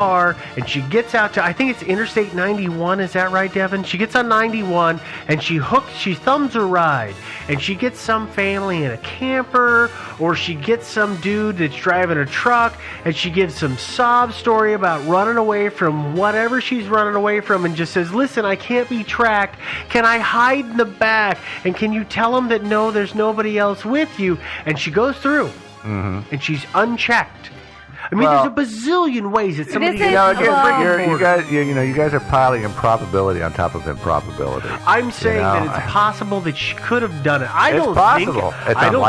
car, and she gets out to, I think it's Interstate 91, is that right, Devin? She gets on 91, and she thumbs a ride, and she gets some family in a camper, or she gets some dude that's driving a truck, and she gives some sob story about running away from whatever she's running away from, and just says, listen, I can't be tracked. Can I hide in the back? And can you tell them that no, there's nobody else with you? And she goes through, and she's unchecked. I mean, there's a bazillion ways that somebody... You guys are piling improbability on top of improbability. I'm saying that it's possible that she could have done it. I don't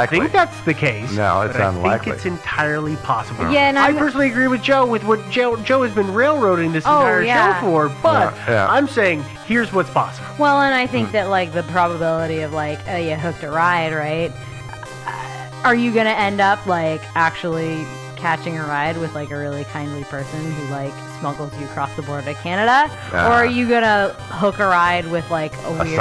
think that's the case. No, it's unlikely. I think it's entirely possible. Yeah, and I personally agree with Joe with what Joe has been railroading this entire show for, but I'm saying here's what's possible. Well, and I think that, like, the probability of, like, you hooked a ride, right? Are you going to end up, like, actually catching a ride with, like, a really kindly person who, like, smuggles you across the border to Canada? Or are you gonna hook a ride with, like, a weird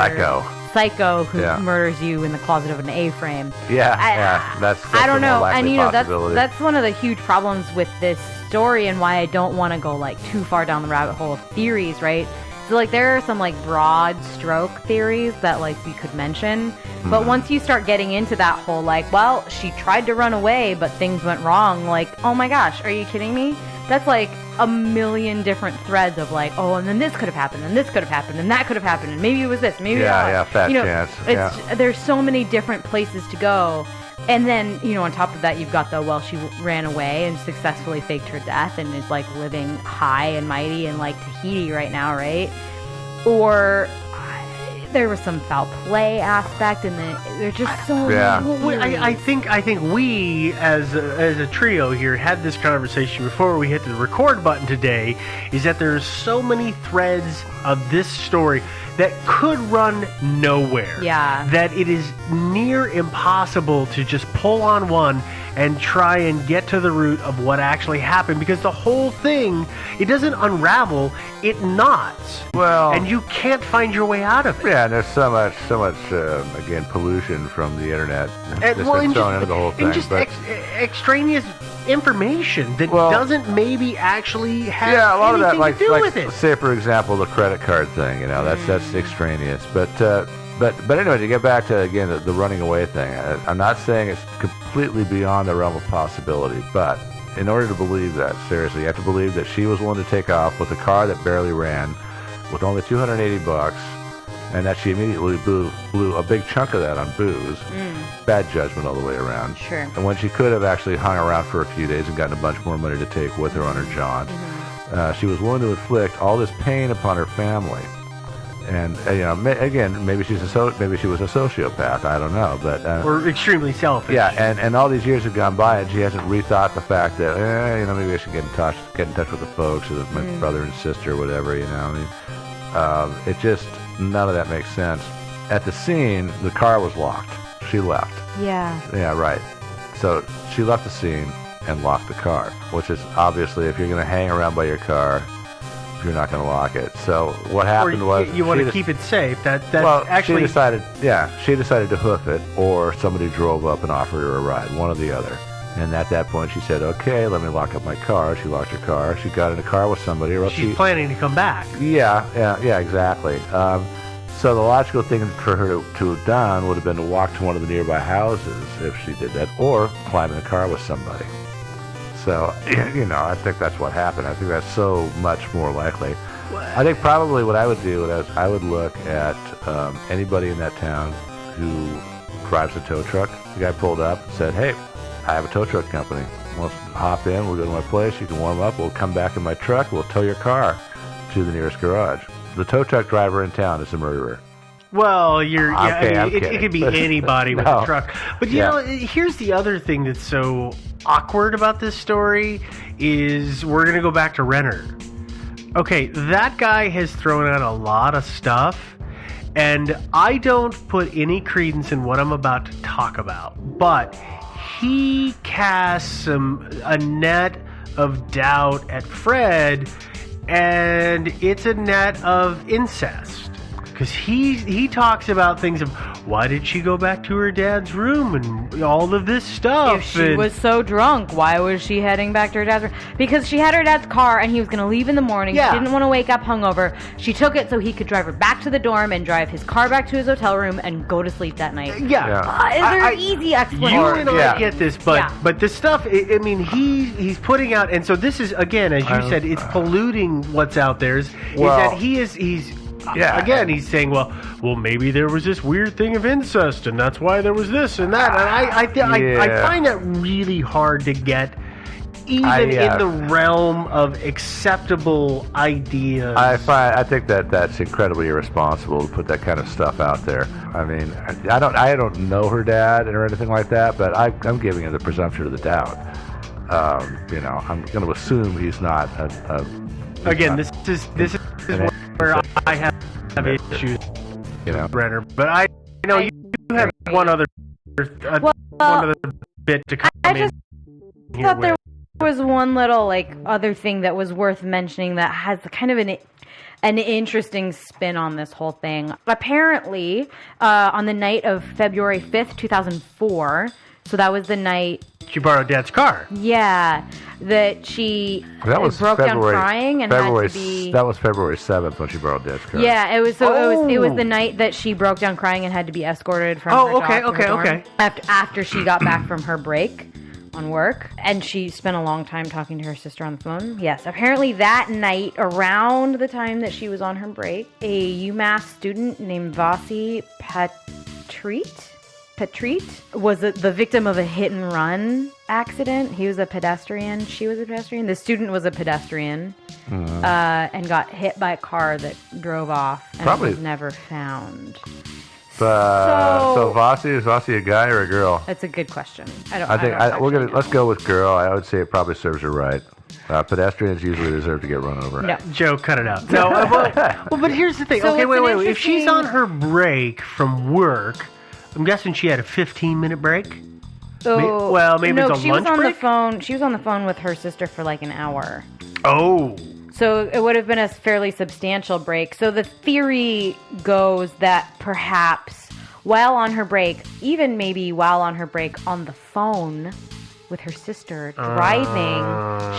psycho who murders you in the closet of an A-frame? That's I don't know. And that's one of the huge problems with this story, and why I don't want to go, like, too far down the rabbit hole of theories, right? So, like, there are some, like, broad stroke theories that, like, we could mention. But once you start getting into that whole, like, well, she tried to run away, but things went wrong. Like, oh my gosh, are you kidding me? That's, like, a million different threads of, like, oh, and then this could have happened, and this could have happened, and that could have happened, and maybe it was this, maybe chance. There's so many different places to go. And then, on top of that, you've got she ran away and successfully faked her death and is, like, living high and mighty in, like, Tahiti right now, right? Or there was some foul play aspect, and there's just so many. I think we, as a trio here, had this conversation before we hit the record button today, is that there's so many threads of this story that could run nowhere. Yeah. That it is near impossible to just pull on one and try and get to the root of what actually happened, because the whole thing, it doesn't unravel, it knots. Well, and you can't find your way out of it. Yeah, and there's so much again, pollution from the internet that's been thrown into the whole thing. And just extraneous information that doesn't maybe actually have a lot anything of that, like, to do with it. Say, for example, the credit card thing. That's extraneous. But anyway, to get back to, again, the running away thing, I'm not saying it's completely beyond the realm of possibility, but in order to believe that, seriously, you have to believe that she was willing to take off with a car that barely ran, with only $280, and that she immediately blew a big chunk of that on booze. Bad judgment all the way around. Sure. And when she could have actually hung around for a few days and gotten a bunch more money to take with her on her jaunt, she was willing to inflict all this pain upon her family. And again, maybe she was a sociopath. I don't know, but or extremely selfish. Yeah, and all these years have gone by, and she hasn't rethought the fact that maybe I should get in touch with the folks, or my brother and sister, or whatever. It just, none of that makes sense. At the scene, the car was locked. She left. Yeah. Yeah, right. So she left the scene and locked the car, which is obviously, if you're going to hang around by your car, you're not going to lock it. So what happened was, you want to keep it safe. She decided to hoof it, or somebody drove up and offered her a ride, one or the other. And at that point, she said, "Okay, let me lock up my car." She locked her car. She got in a car with somebody, or else she's planning to come back. Yeah, exactly. So the logical thing for her to have done would have been to walk to one of the nearby houses if she did that, or climb in a car with somebody. So, I think that's what happened. I think that's so much more likely. I think probably what I would do is I would look at anybody in that town who drives a tow truck. The guy pulled up and said, "Hey, I have a tow truck company. Let's hop in. We'll go to my place. You can warm up. We'll come back in my truck. We'll tow your car to the nearest garage." The tow truck driver in town is a murderer. Well, it could be anybody with a truck. But here's the other thing that's so awkward about this story is we're going to go back to Renner. Okay, that guy has thrown out a lot of stuff, and I don't put any credence in what I'm about to talk about, but he casts a net of doubt at Fred, and it's a net of incest. because he talks about things of why did she go back to her dad's room and all of this stuff. If she was so drunk, why was she heading back to her dad's room? Because she had her dad's car and he was going to leave in the morning. Yeah. She didn't want to wake up hungover. She took it so he could drive her back to the dorm and drive his car back to his hotel room and go to sleep that night. Yeah. Is there an easy explanation? You and I get this, but Yeah. but this stuff. I mean, he's putting out, and so this is again, as you said, it's polluting what's out there. Is that he's again he's saying, well, maybe there was this weird thing of incest, and that's why there was this and that, and I find that really hard to get. Even in the realm of acceptable ideas, I think that's incredibly irresponsible to put that kind of stuff out there. I mean, I don't know her dad or anything like that, but I'm giving him the presumption of the doubt. I'm going to assume he's not. Again, this is where I have issues, Brenner. But I know you have one other bit to come I in. just thought there was one little other thing that was worth mentioning that has kind of an interesting spin on this whole thing. Apparently, on the night of February 5th, 2004, so that was the night she borrowed Dad's car. Yeah, that she broke down crying and had to be. That was February 7th when she borrowed Dad's car. Yeah, it was. So it was the night that she broke down crying and had to be escorted from. Okay. After she got back from her break on work, and she spent a long time talking to her sister on the phone. Yes, apparently that night, around the time that she was on her break, a UMass student named Vasi Petrit was the victim of a hit-and-run accident. He was a pedestrian. She was a pedestrian. The student was a pedestrian and got hit by a car that drove off and was never found. So Vasi, is Vasi a guy or a girl? That's a good question. Let's go with girl. I would say it probably serves her right. Pedestrians usually deserve to get run over. No. Joe, cut it out. No, but here's the thing. So okay, wait. interesting... If she's on her break from work, I'm guessing she had a 15-minute break. Maybe it's a lunch break? She was on the phone with her sister for an hour. Oh. So it would have been a fairly substantial break. So the theory goes that perhaps while on her break, even maybe while on her break on the phone with her sister driving,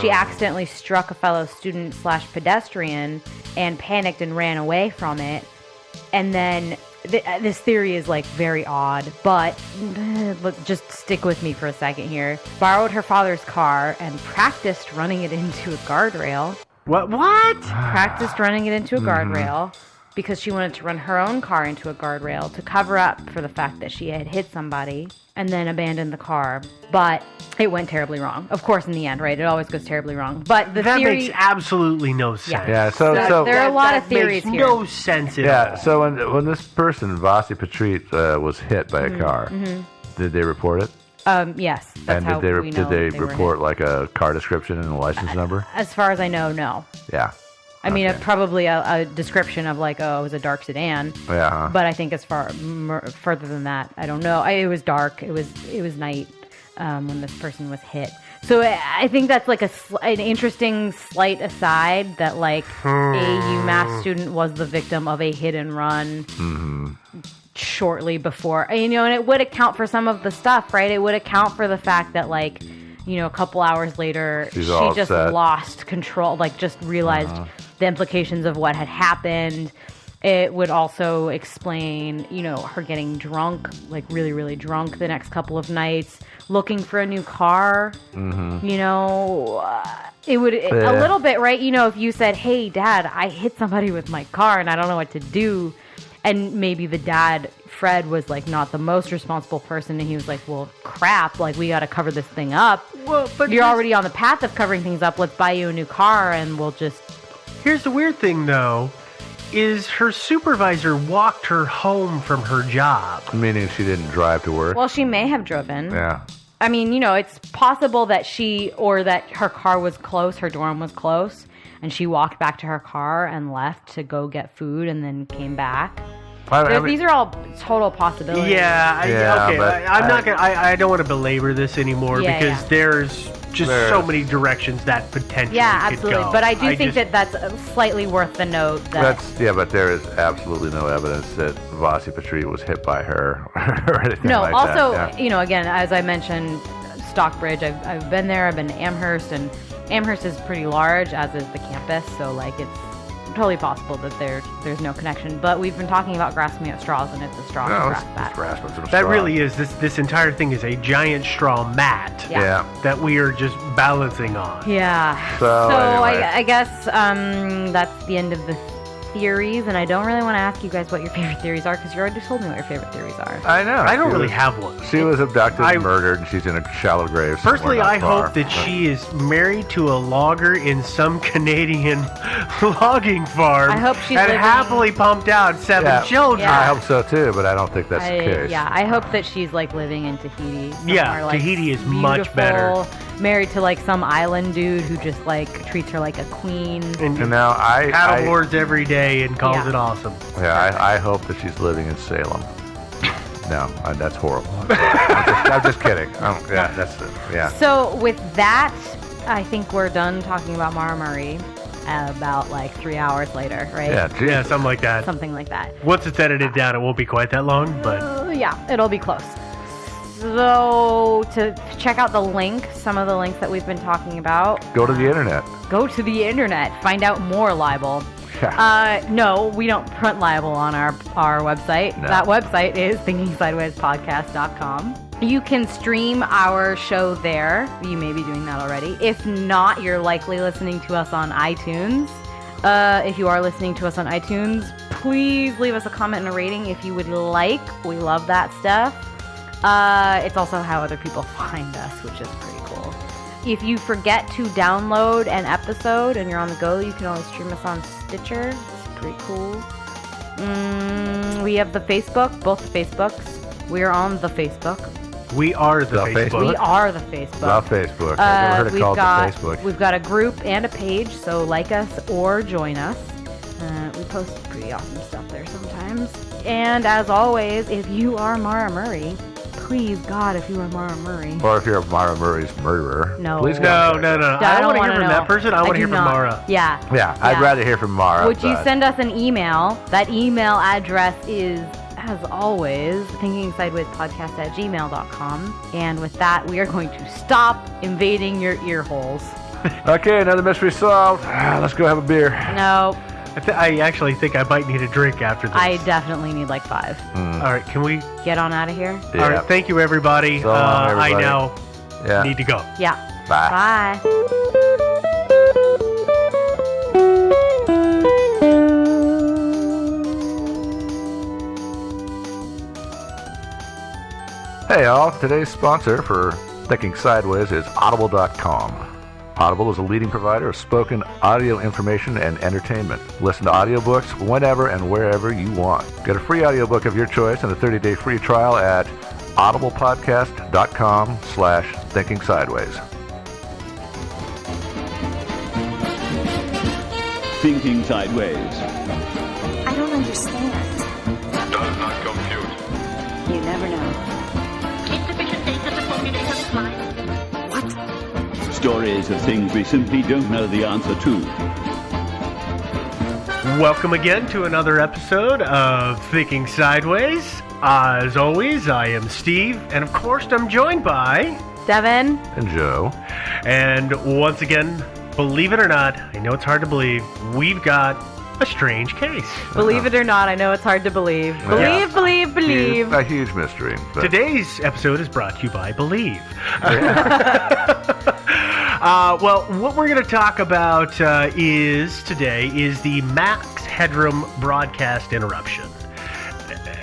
she accidentally struck a fellow student / pedestrian and panicked and ran away from it. And then this theory is very odd, but let's just stick with me for a second here. Borrowed her father's car and practiced running it into a guardrail. What? Practiced running it into a guardrail because she wanted to run her own car into a guardrail to cover up for the fact that she had hit somebody, and then abandoned the car. But it went terribly wrong. Of course, in the end, right? It always goes terribly wrong. But the theory makes absolutely no sense. Yeah. So there are a lot of theories makes here. No sense at all. Yeah. So when this person Vasi Petrit was hit by a car, did they report it? Yes. That's how we know did they were report hit. A car description and a license number? As far as I know, no. Yeah. I mean, probably a description of it was a dark sedan. Yeah. But I think as further than that, I don't know. It was dark. It was night when this person was hit. So I think that's an interesting slight aside that a UMass student was the victim of a hit and run. Shortly before, and it would account for some of the stuff, right? It would account for the fact that a couple hours later, she just lost control, just realized the implications of what had happened. It would also explain, her getting drunk, really, really drunk the next couple of nights, looking for a new car. It would, a little bit, right? If you said, hey, Dad, I hit somebody with my car and I don't know what to do. And maybe the dad, Fred, was not the most responsible person, and he was well, crap, we got to cover this thing up. Well, but you're already on the path of covering things up. Let's buy you a new car, and we'll just. Here's the weird thing, though, is her supervisor walked her home from her job. Meaning she didn't drive to work. Well, she may have driven. Yeah. I mean, it's possible that that her car was close, her dorm was close. And she walked back to her car and left to go get food and then came back. These are all total possibilities. Yeah, Yeah, okay. but I'm not gonna. I don't want to belabor this anymore because there's just There's- so many directions that potentially Yeah, could absolutely. go. But I do think just- that that's slightly worth the note that But there is absolutely no evidence that Vasi Petri was hit by her or anything no. like Also, that. Yeah. you know, again, as I mentioned, Stockbridge. I've been there. I've been to Amherst, and Amherst is pretty large, as is the campus. So like it's totally possible that there's no connection. But we've been talking about grasping at straws, and it's a straw to No, grasp it's at. grasping some That straw. really is this entire thing is a giant straw mat Yeah. that we are just balancing on. Yeah. So, anyway. I guess that's the end of the theories, and I don't really want to ask you guys what your favorite theories are because you already told me what your favorite theories are. I know. I don't She really was- have one. She was abducted I- and murdered, and she's in a shallow grave. somewhere Personally, not I far. hope that she is married to a logger in some Canadian logging farm I hope she's and living- happily pumped out 7 Yeah. children. Yeah. I hope so too, but I don't think that's the case. Yeah, I hope that she's like living in Tahiti. Yeah, somewhere, like, Tahiti is much better. beautiful, Married to like some island dude who just like treats her like a queen. And And now I paddleboards every day and calls Yeah. it awesome. I hope that she's living in Salem. No, that's horrible. I'm just kidding. Yeah. So with that, I think we're done talking about Mara Murray. About like 3 hours later, right? Yeah, geez. Yeah, something like that. Something like that. Once it's edited down, it won't be quite that long, but Yeah, it'll be close. So to check out the link, some of the links that we've been talking about, Go to the internet. go to the internet, find out more libel. No, we don't print libel on our website. No. That website is thinkingsidewayspodcast.com. You can stream our show there. You may be doing that already. If not, you're likely listening to us on iTunes. If you are listening to us on iTunes, please leave us a comment and a rating if you would like. We love that stuff. It's also how other people find us, which is pretty cool. If you forget to download an episode and you're on the go, you can always stream us on Stitcher. It's pretty cool. We have the Facebook, both the Facebooks. We are on the Facebook. we are the The Facebook. Facebook. We are the Facebook. The Facebook. I've never heard it called the Facebook. We've got a group and a page, so like us or join us. We post pretty awesome stuff there sometimes. And as always, if you are Mara Murray, please God, if you are Mara Murray. Or if you're Mara Murray's murderer, No. please No, contact no, us. no. I I don't want to wanna hear from know. that person. I want to do hear from not. Mara. Yeah. Yeah, I'd Yeah. rather hear from Mara. Would you but- send us an email? That email address is, as always, thinkingsidewayspodcast@gmail.com. And with that, we are going to stop invading your ear holes. Okay, another mystery solved. Let's go have a beer. No, I actually think I might need a drink after this. I definitely need like 5. All right, can we? Get on out of here. Yeah. All right, thank you, everybody. So long, I everybody. now Yeah. need to go. Yeah. Bye. Bye. Hey all, today's sponsor for Thinking Sideways is Audible.com. Audible is a leading provider of spoken audio information and entertainment. Listen to audiobooks whenever and wherever you want. Get a free audiobook of your choice and a 30-day free trial at audiblepodcast.com/thinking sideways. Thinking Sideways. I don't understand. Does not compute. You never know. Insufficient data to formulate a reply. What? Stories of things we simply don't know the answer to. Welcome again to another episode of Thinking Sideways. As always, I am Steve, and of course, I'm joined by. Devin. And Joe. And once again, believe it or not, I know it's hard to believe, we've got a strange case. Believe it or not, I know it's hard to believe. Yeah. Believe. A huge mystery. But Today's episode is brought to you by Believe. Well, what we're going to talk about is the Max Headroom broadcast interruption.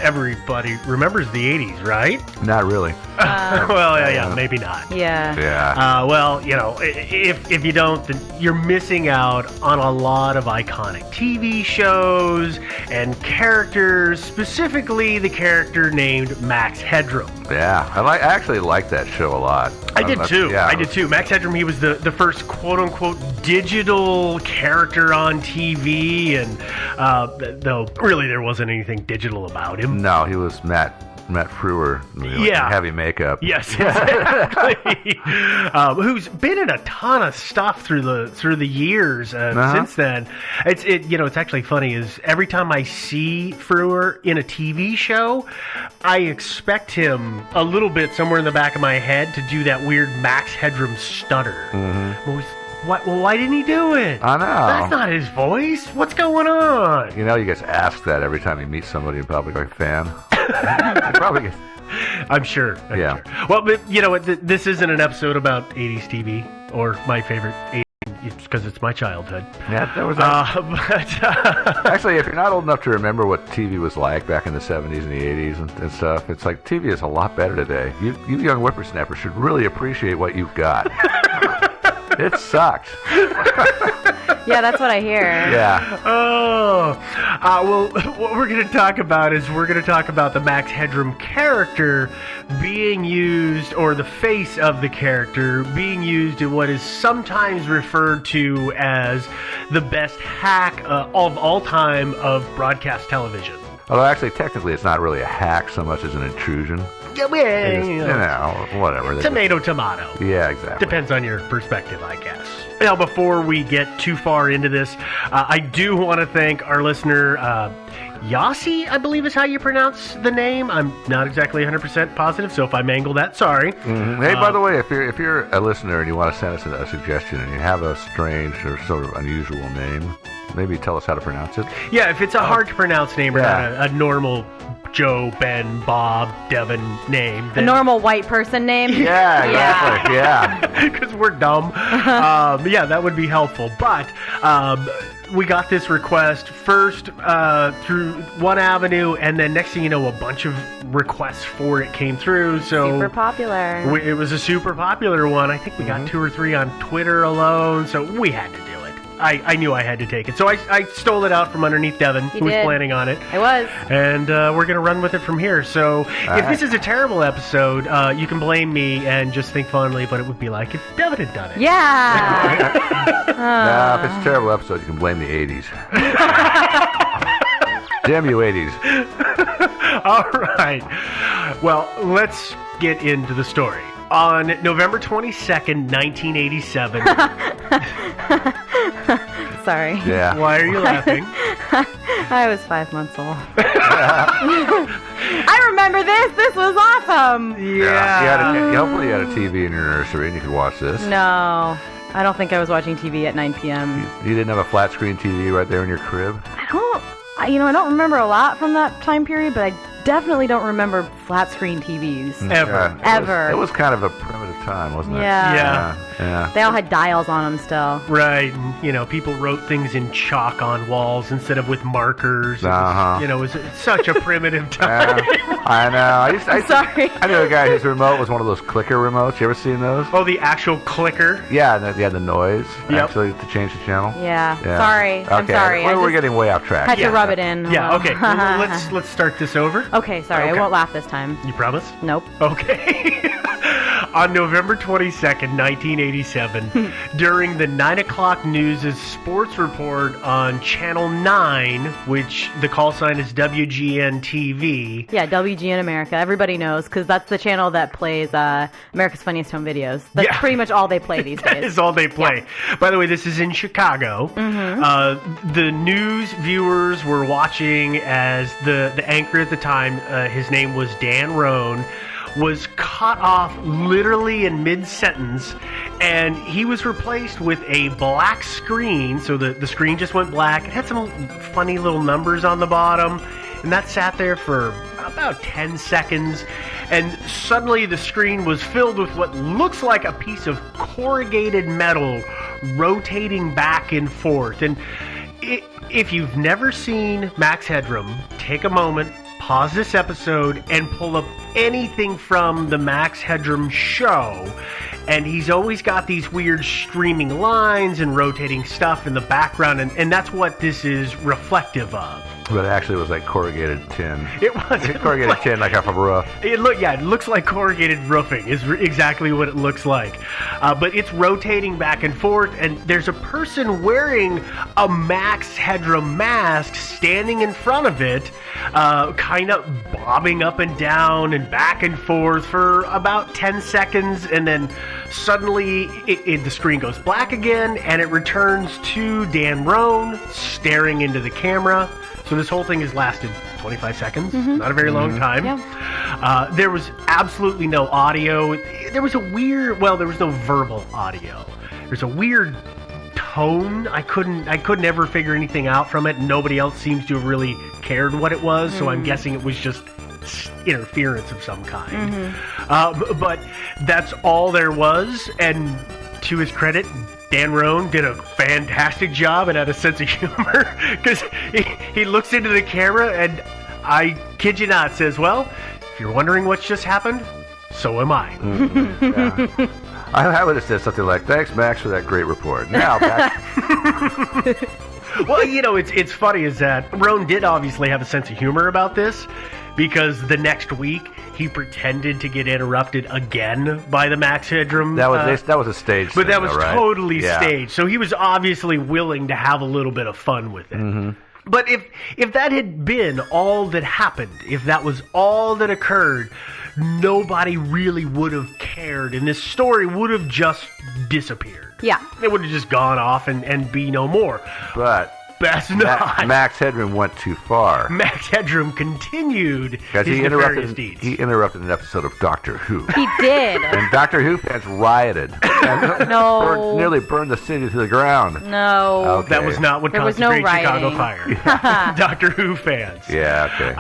Everybody remembers the 80s, right? not really. Well, yeah, maybe not. Yeah. Yeah. Well, you know, if you don't, then you're missing out on a lot of iconic TV shows and characters, specifically the character named Max Headroom. Yeah. I actually like that show a lot. I did too. Yeah, I did too. Max Headroom, he was the first quote-unquote digital character on TV, and though really there wasn't anything digital about him. No, he was Matt Matt Frewer, Yeah. heavy makeup. Yes, exactly. Who's been in a ton of stuff through the years since then. It's actually funny is every time I see Frewer in a TV show, I expect him a little bit somewhere in the back of my head to do that weird Max Headroom stutter. Why didn't he do it? I know. That's not his voice. What's going on? You guys ask that every time you meet somebody in public, like a fan. You probably get, I'm sure. Yeah. Sure. Well, but you know what? This isn't an episode about 80s TV or my favorite 80s. It's because it's my childhood. yeah, that was But actually, if you're not old enough to remember what TV was like back in the 70s and the 80s and stuff, it's like TV is a lot better today. You young whippersnappers should really appreciate what you've got. It sucks. Yeah, that's what I hear. Yeah. Well, what we're going to talk about is we're going to talk about the Max Headroom character being used, or the face of the character being used in what is sometimes referred to as the best hack of all time of broadcast television. Although actually, technically, it's not really a hack so much as an intrusion. Whatever. Tomato. Yeah, exactly. Depends on your perspective, I guess. Now, before we get too far into this, I do want to thank our listener, Yossi, I believe is how you pronounce the name. I'm not exactly 100% positive, so if I mangle that, sorry. Mm-hmm. Hey, by the way, if you're a listener and you want to send us a suggestion and you have a strange or sort of unusual name, maybe tell us how to pronounce it. Yeah, if it's a hard to pronounce name or not a normal Joe, Ben, Bob, Devin name. A normal white person name. Yeah, exactly. Yeah. Because we're dumb. Yeah, that would be helpful. But we got this request first through one avenue, and then next thing you know, a bunch of requests for it came through. So Super popular. it was a super popular one. I think we got 2 or 3 on Twitter alone, so we had to do it. I knew I had to take it. So I stole it out from underneath Devin, who was planning on it. I was. And we're going to run with it from here. So if this is a terrible episode, you can blame me and just think fondly of what it would be like if Devin had done it. Yeah. Nah, if it's a terrible episode, you can blame the 80s. Damn you 80s. All right. Well, let's get into the story. On November 22nd, 1987. Sorry. Yeah. Why are you laughing? I was 5 months old. I remember this. This was awesome. Yeah. Hopefully you had a TV in your nursery and you could watch this. No, I don't think I was watching TV at 9 p.m. You didn't have a flat screen TV right there in your crib? I don't remember a lot from that time period, but I definitely don't remember flat screen TVs. Ever. Ever. It was kind of a primitive time, wasn't it? Yeah. Yeah. They all had dials on them still. Right. And, people wrote things in chalk on walls instead of with markers. Uh-huh. It was such a primitive time. I know. Sorry. I knew a guy whose remote was one of those clicker remotes. You ever seen those? Oh, the actual clicker? Yeah, and they had the noise Yep. actually to change the channel. Yeah. Yeah. Sorry. I'm Okay. sorry. We're getting way off track. Had to Yeah. rub it in. Yeah, okay. Well, let's start this over. Okay, sorry. Okay. I won't laugh this time. You promise? Nope. Okay. On November 22nd, 1987, during the 9 o'clock news' sports report on Channel 9, which the call sign is WGN-TV. Yeah, WGN America. Everybody knows, because that's the channel that plays America's Funniest Home Videos. That's Yeah. pretty much all they play these That days. is all they play. By the way, this is in Chicago. The news viewers were watching as the anchor at the time, his name was Dan Roan, was cut off literally in mid-sentence, and he was replaced with a black screen. So the screen just went black. It had some funny little numbers on the bottom, and that sat there for about 10 seconds, and suddenly the screen was filled with what looks like a piece of corrugated metal rotating back and forth. And if you've never seen Max Headroom, take a moment, pause this episode, and pull up anything from the Max Headroom show. And he's always got these weird streaming lines and rotating stuff in the background, and that's what this is reflective of. But actually, it was like corrugated tin. It wasn't Corrugated like- tin, like off of a roof. It looks like corrugated roofing is exactly what it looks like. But it's rotating back and forth, and there's a person wearing a Max Headroom mask standing in front of it, kind of bobbing up and down and back and forth for about 10 seconds, and then suddenly the screen goes black again, and it returns to Dan Roan staring into the camera. So this whole thing has lasted 25 seconds, not a very long time. Yeah. There was absolutely no audio. There was there was no verbal audio. There's a weird tone. I couldn't ever figure anything out from it. Nobody else seems to have really cared what it was, so I'm guessing it was just interference of some kind. But that's all there was, and to his credit, Dan Roan did a fantastic job and had a sense of humor, because he looks into the camera and, I kid you not, says, well, if you're wondering what's just happened, so am I. Yeah. I would have said something like, thanks, Max, for that great report. Now, back. Well, it's funny is that Roan did obviously have a sense of humor about this, because the next week he pretended to get interrupted again by the Max Headroom. That was a stage but thing, that was though, right? totally Yeah. staged. So he was obviously willing to have a little bit of fun with it. But if that had been all that happened, if that was all that occurred, nobody really would have cared, and this story would have just disappeared. Yeah. It would have just gone off and be no more. But That's not. Max Headroom went too far. Max Headroom continued Because his he nefarious deeds. interrupted an episode of Doctor Who. He did. And Doctor Who fans rioted. And No. nearly burned the city to the ground. No. Okay. That was not what There was caused the no Great Chicago rioting. Fire. Doctor Who fans. Yeah, okay.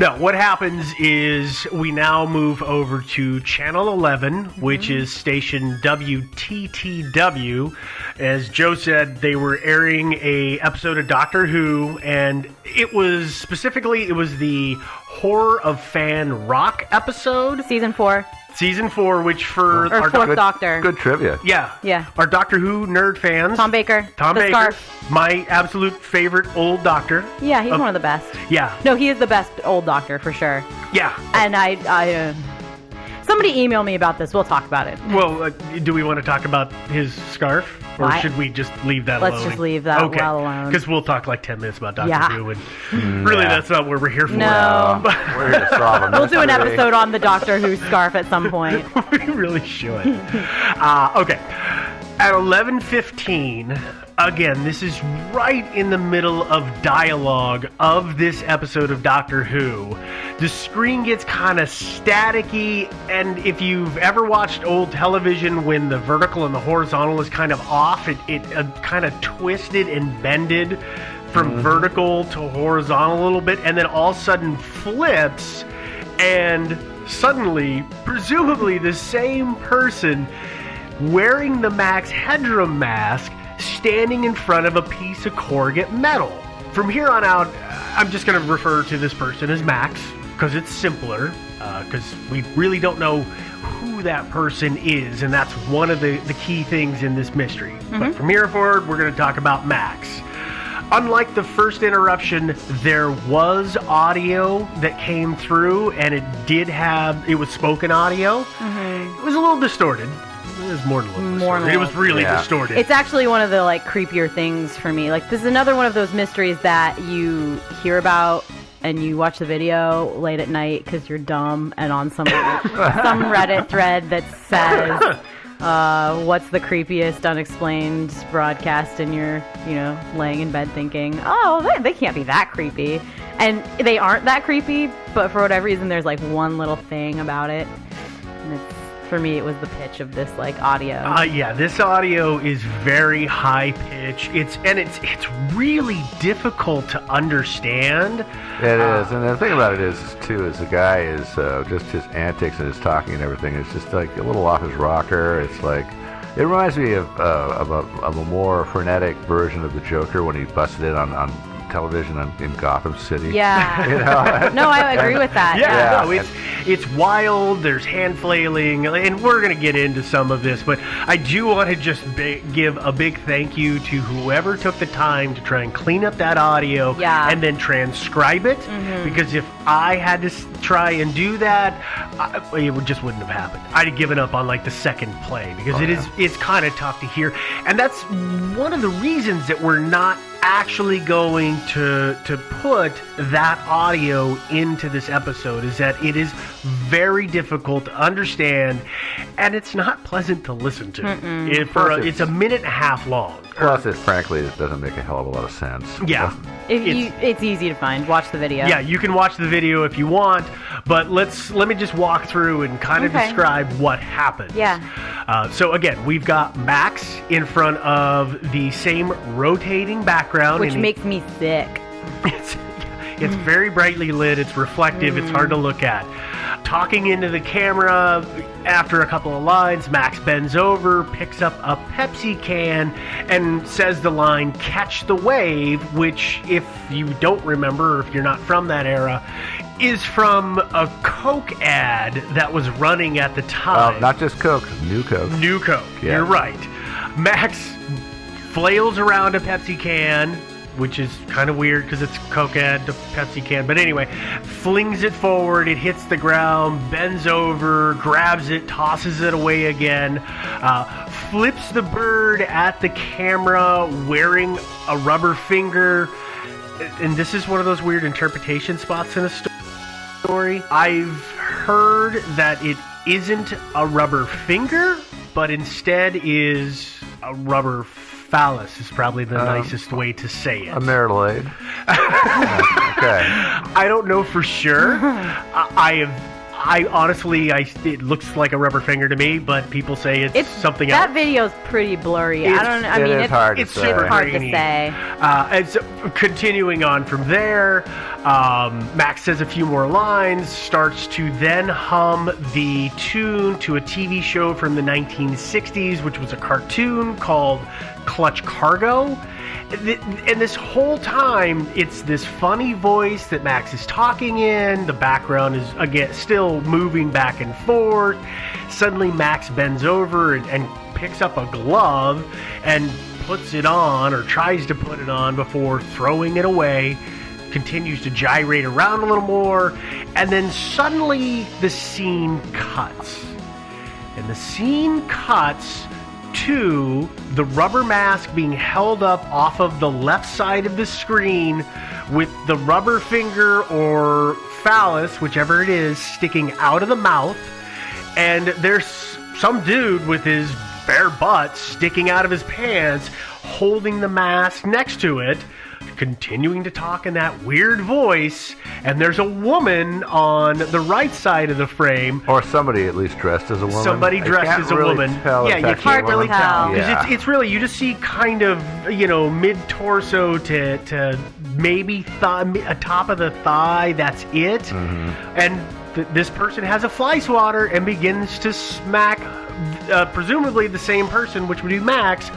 No, what happens is we now move over to Channel 11, which is station WTTW. As Joe said, they were airing a episode of Doctor Who, and it was the Horror of Fan Rock episode, Season 4. season 4, which for Or our Fourth Doctor. Good trivia. Yeah. our Doctor Who nerd fans. Tom Baker. Tom the Baker, Scarf. my absolute favorite old Doctor. Yeah, he's one of the best. Yeah, No, he is the best old Doctor for sure. yeah. And I somebody email me about this. We'll talk about it. Well, do we want to talk about his scarf, or Why? should we just leave that Let's alone? just leave that okay. well alone. Because we'll talk like 10 minutes about Doctor Yeah. Who, and really yeah. that's not what we're here for. No. We're here to solve a We'll do an mystery. episode on the Doctor Who scarf at some point. We really should. Okay. At 11:15, again, this is right in the middle of dialogue of this episode of Doctor Who. The screen gets kind of staticky, and if you've ever watched old television when the vertical and the horizontal is kind of off, it kind of twisted and bended from vertical to horizontal a little bit, and then all of a sudden flips, and suddenly, presumably the same person wearing the Max Headroom mask, standing in front of a piece of corrugate metal. From here on out, I'm just going to refer to this person as Max, because it's simpler, because we really don't know who that person is, and that's one of the key things in this mystery. But from here forward, we're going to talk about Max. Unlike the first interruption, there was audio that came through, and it was spoken audio. It was a little distorted. It was more than a little More distorted. than It was really Yeah. distorted. It's actually one of the creepier things for me. This is another one of those mysteries that you hear about and you watch the video late at night because you're dumb and on some Reddit thread that says what's the creepiest unexplained broadcast, and you're laying in bed thinking, oh, they can't be that creepy, and they aren't that creepy, but for whatever reason there's one little thing about it, and for me, it was the pitch of this audio. Yeah, this audio is very high pitch. It's really difficult to understand. It is, and the thing about it is the guy is just his antics and his talking and everything is just a little off his rocker. It's it reminds me of a more frenetic version of the Joker when he busted in on television in Gotham City. Yeah. You know? No, I agree with that. Yeah, Yeah. no, it's wild. There's hand flailing, and we're going to get into some of this, but I do want to just give a big thank you to whoever took the time to try and clean up that audio and then transcribe it, because if I had to try and do that, it just wouldn't have happened. I'd have given up on like the second play, because it's kind of tough to hear, and that's one of the reasons that we're not actually going to put that audio into this episode, is that it is very difficult to understand, and it's not pleasant to listen to. It's a minute and a half long. Plus, frankly, it doesn't make a hell of a lot of sense. Yeah. It's easy to find. Watch the video. Yeah, you can watch the video if you want, but let me just walk through and kind of describe what happens. Yeah. So again, we've got Max in front of the same rotating background, Which makes me sick. It's very brightly lit. It's reflective. It's hard to look at. Talking into the camera, after a couple of lines, Max bends over, picks up a Pepsi can, and says the line, "Catch the wave," which, if you don't remember, or if you're not from that era, is from a Coke ad that was running at the time. Not just Coke, New Coke. New Coke. Yeah. You're right. Max flails around a Pepsi can, which is kind of weird because it's Coke ad to Pepsi can. But anyway, flings it forward, it hits the ground, bends over, grabs it, tosses it away again, flips the bird at the camera wearing a rubber finger. And this is one of those weird interpretation spots in a story. I've heard that it isn't a rubber finger, but instead is a rubber phallus is probably the nicest way to say it. A marital aid. Okay. I don't know for sure. I honestly, it looks like a rubber finger to me, but people say it's something else. That video's pretty blurry. It's hard to it's say. super hard to grainy. say. And so, continuing on from there, Max says a few more lines, starts to then hum the tune to a TV show from the 1960s, which was a cartoon called Clutch Cargo. And this whole time, it's this funny voice that Max is talking in. The background is, again, still moving back and forth. Suddenly, Max bends over and picks up a glove and puts it on, or tries to put it on before throwing it away. Continues to gyrate around a little more. And then suddenly, the scene cuts. And the scene cuts to the rubber mask being held up off of the left side of the screen with the rubber finger or phallus, whichever it is, sticking out of the mouth. And there's some dude with his bare butt sticking out of his pants, holding the mask next to it, continuing to talk in that weird voice. And there's a woman on the right side of the frame. Or somebody at least dressed as a woman. Somebody dressed as a woman. Yeah, you can't really tell. Because Yeah. it's really, you just see kind of, mid-torso to maybe top of the thigh. That's it. Mm-hmm. And this person has a fly swatter and begins to smack, presumably the same person, which would be Max,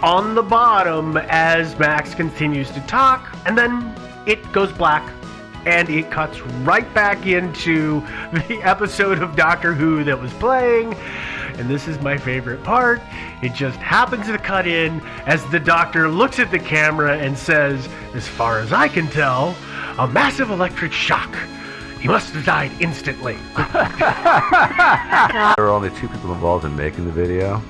on the bottom as Max continues to talk. And then it goes black. And it cuts right back into the episode of Doctor Who that was playing. And this is my favorite part. It just happens to cut in as the Doctor looks at the camera and says, "As far as I can tell, a massive electric shock. He must have died instantly." There were only two people involved in making the video.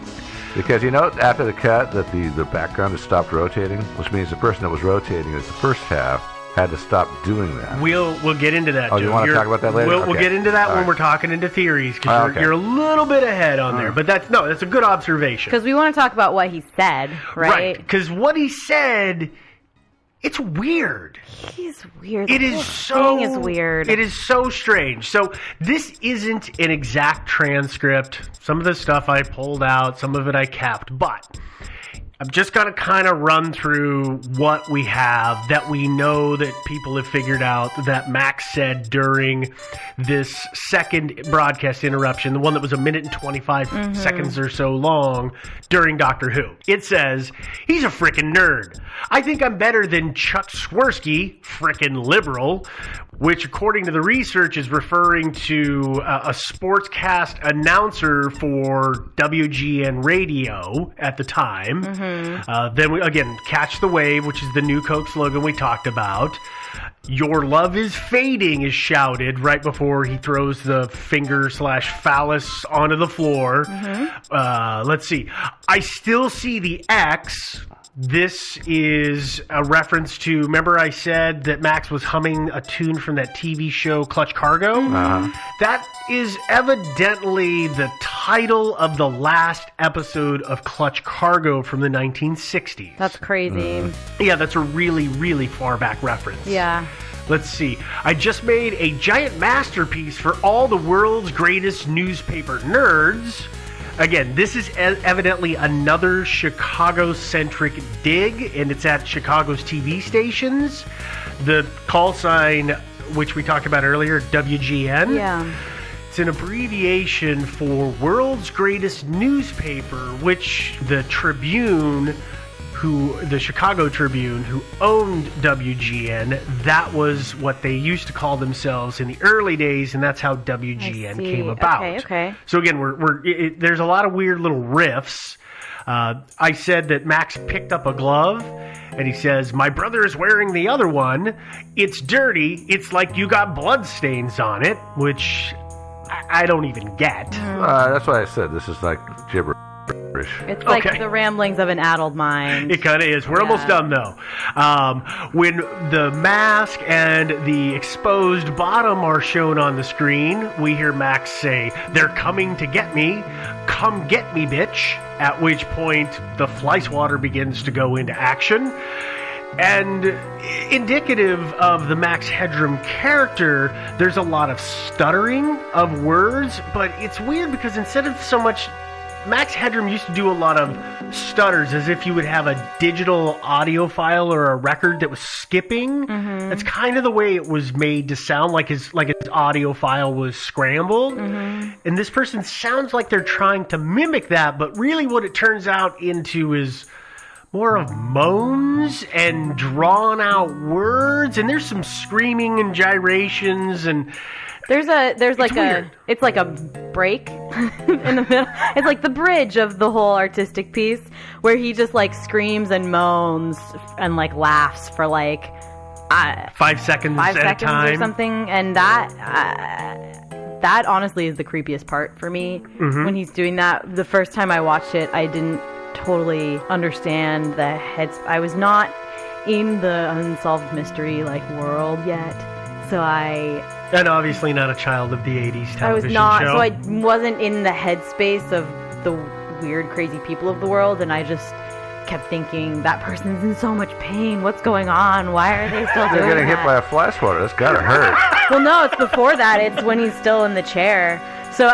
Because after the cut, that the background has stopped rotating, which means the person that was rotating is the first half had to stop doing that. We'll get into that. Oh, Joe. you want to talk about that later? We'll Okay. get into that All when right. we're talking into theories, because you're a little bit ahead on there. But that's a good observation. Because we want to talk about what he said, right? Because what he said, it's weird. He's weird. It The is whole so thing is weird. It is so strange. So this isn't an exact transcript. Some of the stuff I pulled out, some of it I kept, but I'm just going to kind of run through what we have that we know that people have figured out that Max said during this second broadcast interruption, the one that was 1 minute and 25 seconds or so long during Doctor Who. It says, he's a frickin' nerd. I think I'm better than Chuck Swirsky, frickin' liberal, which according to the research is referring to a sportscast announcer for WGN radio at the time. Then we, again, Catch the Wave, which is the new Coke slogan we talked about. Your love is fading is shouted right before he throws the finger/phallus onto the floor. Let's see. I still see the X. This is a reference to, remember I said that Max was humming a tune from that TV show Clutch Cargo? That is evidently the title of the last episode of Clutch Cargo from the 1960s. That's crazy. Yeah, that's a really, really far back reference. Yeah. Let's see. I just made a giant masterpiece for all the world's greatest newspaper nerds. Again, this is evidently another Chicago-centric dig, and it's at Chicago's TV stations. The call sign, which we talked about earlier, WGN. Yeah. It's an abbreviation for World's Greatest Newspaper, which the Tribune, the Chicago Tribune, who owned WGN, that was what they used to call themselves in the early days, and that's how WGN came about. Okay. So again, there's a lot of weird little riffs. I said that Max picked up a glove, and he says, my brother is wearing the other one. It's dirty. It's like you got blood stains on it, which I don't even get. That's why I said this is like gibberish. It's like the ramblings of an addled mind. It kind of is. We're almost done, though. When the mask and the exposed bottom are shown on the screen, we hear Max say, they're coming to get me. Come get me, bitch. At which point, the Fleischwater begins to go into action. And indicative of the Max Headroom character, there's a lot of stuttering of words, but it's weird because instead of so much... Max Headroom used to do a lot of stutters as if you would have a digital audio file or a record that was skipping. That's kind of the way it was made to sound, like his audio file was scrambled. And this person sounds like they're trying to mimic that, but really what it turns out into is more of moans and drawn out words, and there's some screaming and gyrations, and It's like a break in the middle. It's like the bridge of the whole artistic piece where he just like screams and moans and like laughs for like 5 seconds at a seconds time or something, and that honestly is the creepiest part for me. When he's doing that. The first time I watched it, I didn't totally understand the heads. I was not in the unsolved mystery like world yet, so and obviously not a child of the 80s television I was not, show. so I wasn't in the headspace of the weird, crazy people of the world, and I just kept thinking, that person's in so much pain. What's going on? Why are they still doing They're getting that? hit by a Fleischwater. That's gotta hurt. Well, no, it's before that. It's when he's still in the chair. So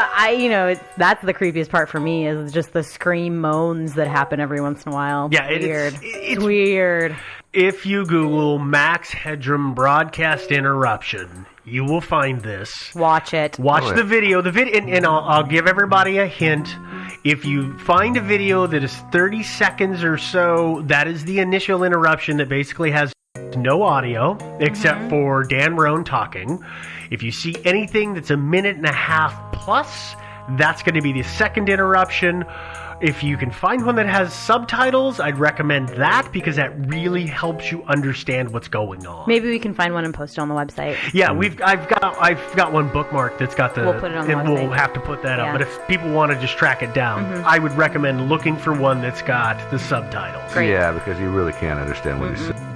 that's the creepiest part for me, is just the scream moans that happen every once in a while. Yeah, it's weird. If you Google Max Headroom broadcast interruption, you will find this. Watch it. Watch the video. And I'll give everybody a hint. If you find a video that is 30 seconds or so, that is the initial interruption that basically has no audio except for Dan Roan talking. If you see anything that's a minute and a half plus, that's going to be the second interruption. If you can find one that has subtitles, I'd recommend that because that really helps you understand what's going on. Maybe we can find one and post it on the website. Yeah, I've got one bookmarked that's got the. We'll put it on the and website. we'll have to put that up. Yeah. But if people want to just track it down, I would recommend looking for one that's got the subtitles. Great. Yeah, because you really can't understand what he's saying.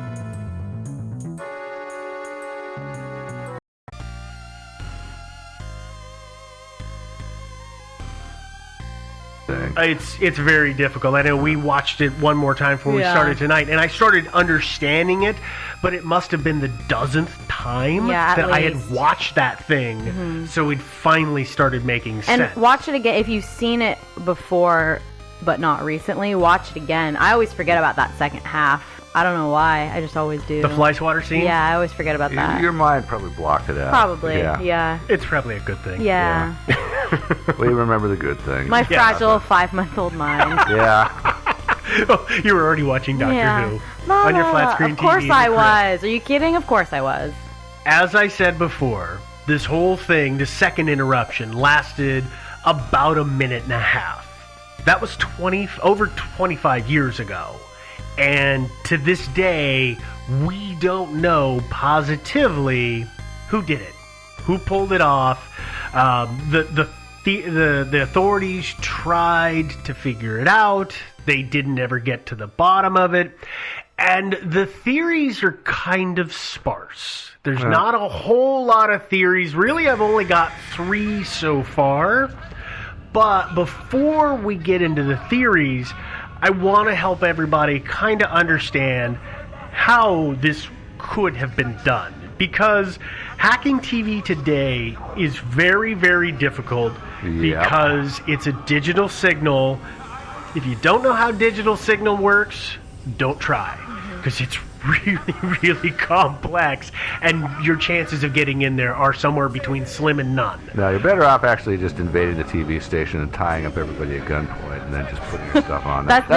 It's very difficult. I know we watched it one more time before we started tonight, and I started understanding it, but it must have been the dozenth time that I had watched that thing, so it finally started making sense. And watch it again if you've seen it before. but not recently. Watch it again. I always forget about that second half. I don't know why. I just always do. The fly swatter scene? Yeah, I always forget about that. Your mind probably blocked it out. Probably. Yeah. Yeah. It's probably a good thing. Yeah. We remember the good things. My fragile 5-month-old mind. Yeah. Oh, you were already watching Doctor Yeah. Who on your flat screen Of TV. course in I the crib. was. Are you kidding? Of course I was. As I said before, this whole thing, the second interruption, lasted about a minute and a half. That was over 25 years ago. And to this day, we don't know positively who did it, who pulled it off. The authorities tried to figure it out. They didn't ever get to the bottom of it. And the theories are kind of sparse. There's not a whole lot of theories. Really, I've only got 3 so far. But before we get into the theories, I want to help everybody kind of understand how this could have been done. Because hacking TV today is very, very difficult because it's a digital signal. If you don't know how digital signal works, don't try. Because it's really, really complex. And your chances of getting in there are somewhere between slim and none. No, you're better off actually just invading the TV station and tying up everybody at gunpoint and then just putting your stuff on. That's